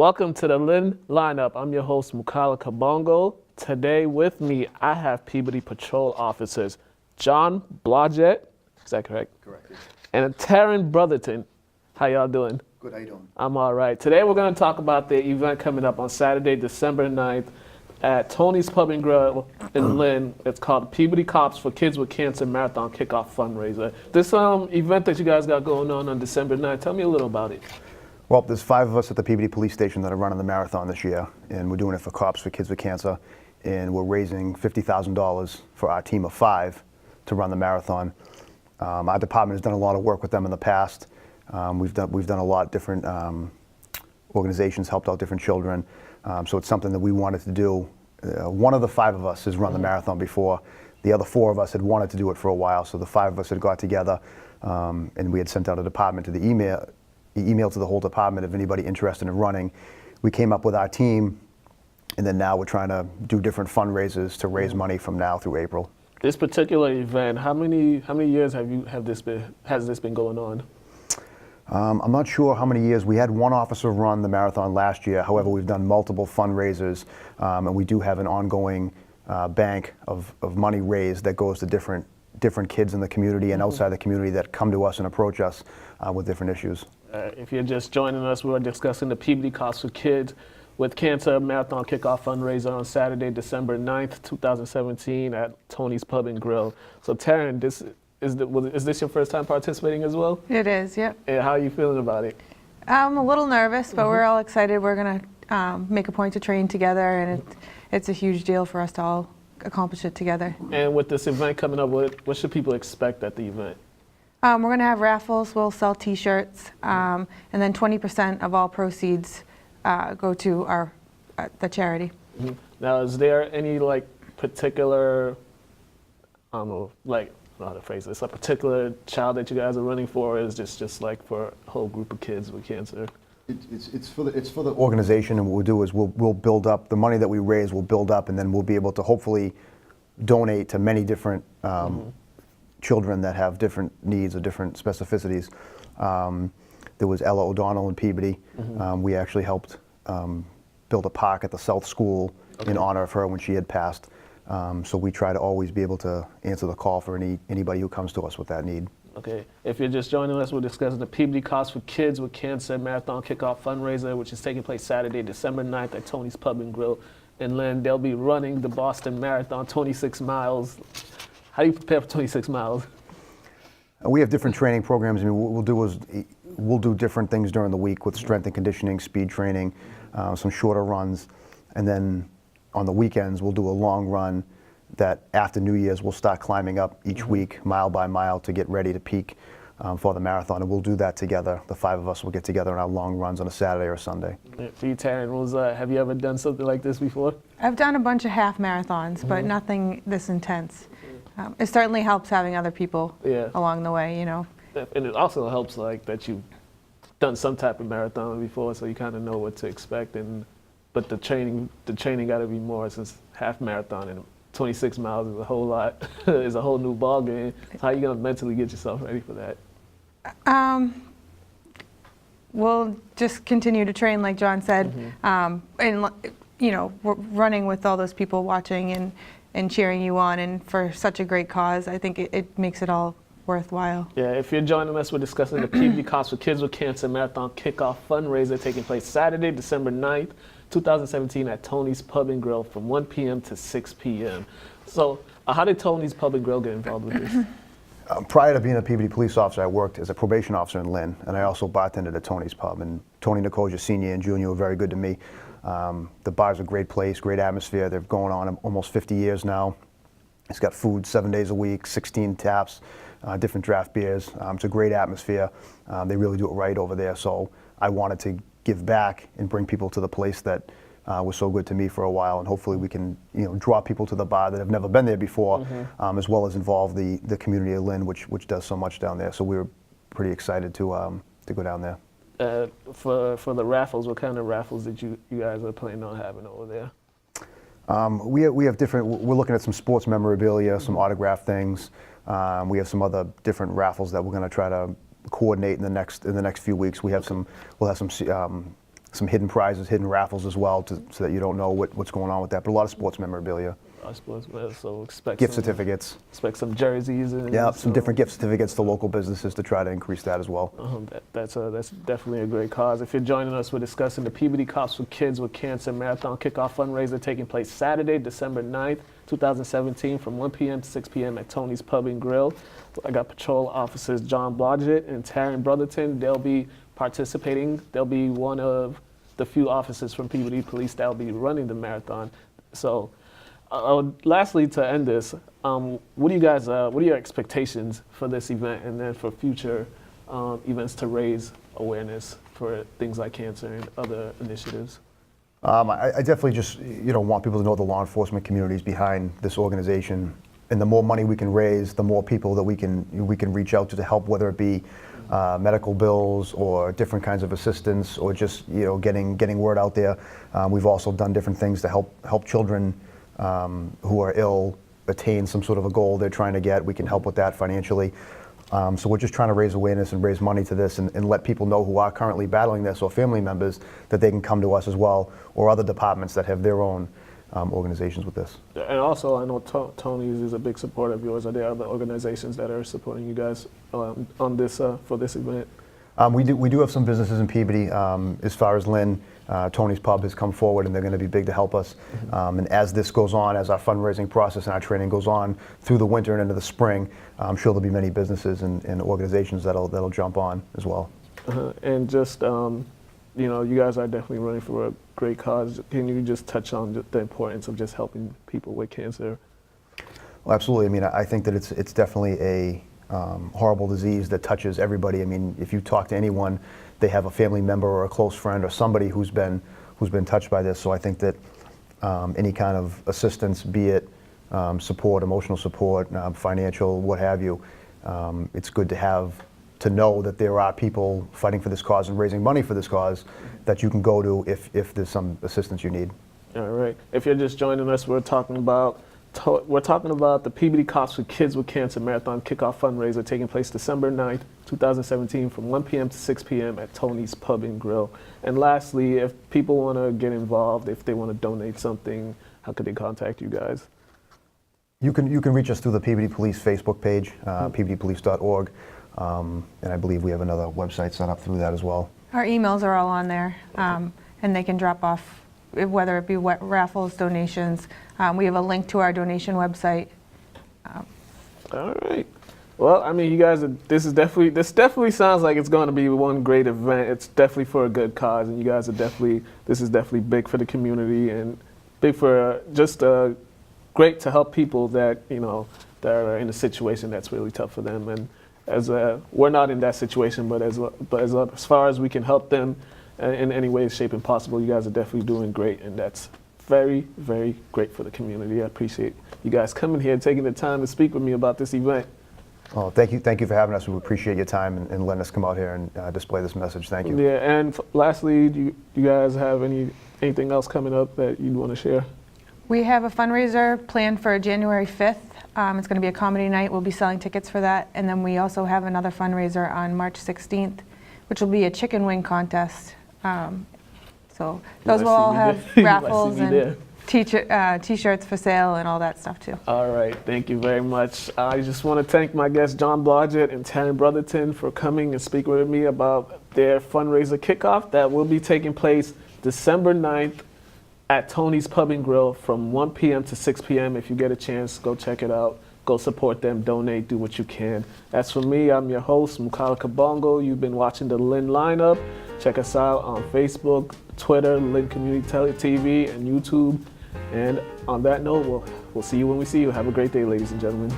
Welcome to the Lynn lineup. I'm your host, Mukala Kabongo. Today with me, I have Peabody Patrol officers, John Blodgett, is that correct? Correct. And Taryn Brotherton. How y'all doing? Good, how you doing? I'm all right. Today we're going to talk about the event coming up on Saturday, December 9th at Tony's Pub and Grill in Lynn. It's called Peabody Cops for Kids with Cancer Marathon Kickoff Fundraiser. This event that you guys got going on December 9th, tell me a little about it. Well, there's 5 of us at the Peabody Police Station that are running the marathon this year, and we're doing it for Cops for Kids with Cancer, and we're raising $50,000 for our team of 5 to run the marathon. Our department has done a lot of work with them in the past. We've done a lot of different organizations, helped out different children, so it's something that we wanted to do. One of the 5 of us has run the marathon before. The other 4 of us had wanted to do it for a while, so the 5 of us had got together, and we had sent out a department to the email to the whole department of anybody interested in running. We came up with our team, and then now we're trying to do different fundraisers to raise money from now through April. This particular event, how many years has this been going on? I'm not sure how many years. We had one officer run the marathon last year. However, we've done multiple fundraisers, and we do have an ongoing bank of money raised that goes to different kids in the community and outside the community that come to us and approach us with different issues. If you're just joining us, we're discussing the Peabody Cops for Kids with Cancer Marathon Kickoff Fundraiser on Saturday, December 9th, 2017 at Tony's Pub and Grill. So Taryn, is this your first time participating as well? It is, yep. And how are you feeling about it? I'm a little nervous, but we're all excited. We're going to make a point to train together, and it's a huge deal for us to all accomplish it together. And with this event coming up, what should people expect at the event? We're going to have raffles. We'll sell T-shirts, and then 20% of all proceeds go to the charity. Mm-hmm. Now, is there any particular, I don't know how to phrase this, a particular child that you guys are running for, or is this just for a whole group of kids with cancer? It's for the organization, and what we'll do is we'll build up the money that we raise. We'll build up, and then we'll be able to hopefully donate to many different children that have different needs or different specificities. There was Ella O'Donnell in Peabody. We actually helped build a park at the South School in honor of her when she had passed. So we try to always be able to answer the call for anybody who comes to us with that need. Okay, if you're just joining us, we're discussing the Peabody Cops for Kids with Cancer Marathon Kickoff Fundraiser, which is taking place Saturday, December 9th at Tony's Pub and Grill in Lynn. They'll be running the Boston Marathon, 26 miles. How do you prepare for 26 miles? We have different training programs. I mean, what we'll do different things during the week with strength and conditioning, speed training, some shorter runs, and then on the weekends we'll do a long run that after New Year's we'll start climbing up each week, mile by mile, to get ready to peak for the marathon, and we'll do that together. The 5 of us will get together on our long runs on a Saturday or Sunday. For you, Taryn, have you ever done something like this before? I've done a bunch of half marathons, but nothing this intense. It certainly helps having other people along the way, you know. And it also helps that you've done some type of marathon before, so you kind of know what to expect. But the training got to be more, since half marathon and 26 miles is a whole lot. It's a whole new ball game. So how are you gonna mentally get yourself ready for that? We'll just continue to train, like John said, and we're running with all those people watching and cheering you on, and for such a great cause. I think it makes it all worthwhile. Yeah, if you're joining us, we're discussing the Peabody Cops for Kids with Cancer Marathon Kickoff Fundraiser taking place Saturday, December 9th, 2017 at Tony's Pub and Grill from 1 p.m. to 6 p.m. So how did Tony's Pub and Grill get involved with this? Prior to being a Peabody police officer, I worked as a probation officer in Lynn, and I also bartended at Tony's Pub. And Tony Nicosia Sr. and Jr. were very good to me. The bar's a great place, great atmosphere. They're going on almost 50 years now. It's got food 7 days a week, 16 taps, different draft beers. It's a great atmosphere. They really do it right over there. So I wanted to give back and bring people to the place that was so good to me for a while, and hopefully we can draw people to the bar that have never been there before, as well as involve the community of Lynn, which does so much down there. So we were pretty excited to go down there. For the raffles, what kind of raffles did you guys are planning on having over there? We have different. We're looking at some sports memorabilia, some autograph things. We have some other different raffles that we're going to try to coordinate in the next few weeks. We'll have some some hidden prizes, hidden raffles as well, so that you don't know what's going on with that. But a lot of sports memorabilia. I suppose, so expect Gift some, certificates. expect some jerseys. And Yeah, some different gift certificates to local businesses to try to increase that as well. That's definitely a great cause. If you're joining us, we're discussing the Peabody Cops for Kids with Cancer Marathon Kickoff Fundraiser taking place Saturday, December 9th, 2017 from 1 p.m. to 6 p.m. at Tony's Pub and Grill. I got patrol officers John Blodgett and Taryn Brotherton. They'll be participating. They'll be one of the few officers from Peabody Police that will be running the marathon. So lastly, to end this, what are your expectations for this event and then for future events to raise awareness for things like cancer and other initiatives? I definitely just want people to know the law enforcement community is behind this organization, and the more money we can raise, the more people that we can reach out to help, whether it be medical bills or different kinds of assistance, or just getting word out there. We've also done different things to help children who are ill attain some sort of a goal they're trying to get. We can help with that financially. So we're just trying to raise awareness and raise money to this, and let people know who are currently battling this, or family members, that they can come to us as well, or other departments that have their own organizations with this. And also, I know Tony's is a big supporter of yours. Are there other organizations that are supporting you guys on this for this event? We do have some businesses in Peabody. As far as Lynn, Tony's Pub has come forward, and they're going to be big to help us. And as this goes on, as our fundraising process and our training goes on through the winter and into the spring, I'm sure there'll be many businesses and organizations that'll jump on as well. And just you guys are definitely running for a great cause. Can you just touch on the importance of just helping people with cancer? Well, absolutely. I mean, I think that it's definitely a horrible disease that touches everybody. I mean, if you talk to anyone, they have a family member or a close friend or somebody who's been touched by this. So I think that any kind of assistance, be it support, emotional support, financial, what have you, it's good to know that there are people fighting for this cause and raising money for this cause that you can go to if there's some assistance you need. All right. If you're just joining us, we're talking about the Peabody Cops for Kids with Cancer Marathon Kickoff Fundraiser taking place December 9th, 2017 from 1 p.m. to 6 p.m. at Tony's Pub and Grill. And lastly, if people want to get involved, if they want to donate something, how could they contact you guys? You can reach us through the Peabody Police Facebook page, peabodypolice.org, and I believe we have another website set up through that as well. Our emails are all on there, and they can drop off, whether it be raffles, donations. We have a link to our donation website. All right. Well, I mean, you guys, this definitely sounds like it's going to be one great event. It's definitely for a good cause, and you guys are this is definitely big for the community and big for just great to help people that that are in a situation that's really tough for them. And as we're not in that situation, but as far as we can help them in any way, shape, and possible, you guys are definitely doing great, and that's very, very great for the community. I appreciate you guys coming here and taking the time to speak with me about this event. Oh, thank you for having us. We appreciate your time and letting us come out here and display this message. Thank you. Yeah, and lastly, do you guys have anything else coming up that you'd want to share? We have a fundraiser planned for January 5th. It's going to be a comedy night. We'll be selling tickets for that. And then we also have another fundraiser on March 16th, which will be a chicken wing contest. So those will all have raffles and t-shirts for sale and all that stuff too. All right, thank you very much. I just want to thank my guests John Blodgett and Taryn Brotherton for coming and speaking with me about their fundraiser kickoff that will be taking place December 9th at Tony's Pub and Grill from 1 p.m. to 6 p.m. If you get a chance, go check it out. Go support them, donate, do what you can. As for me, I'm your host, Mukala Kabongo. You've been watching the Lynn Lineup. Check us out on Facebook, Twitter, Lynn Community TV, and YouTube. And on that note, we'll see you when we see you. Have a great day, ladies and gentlemen.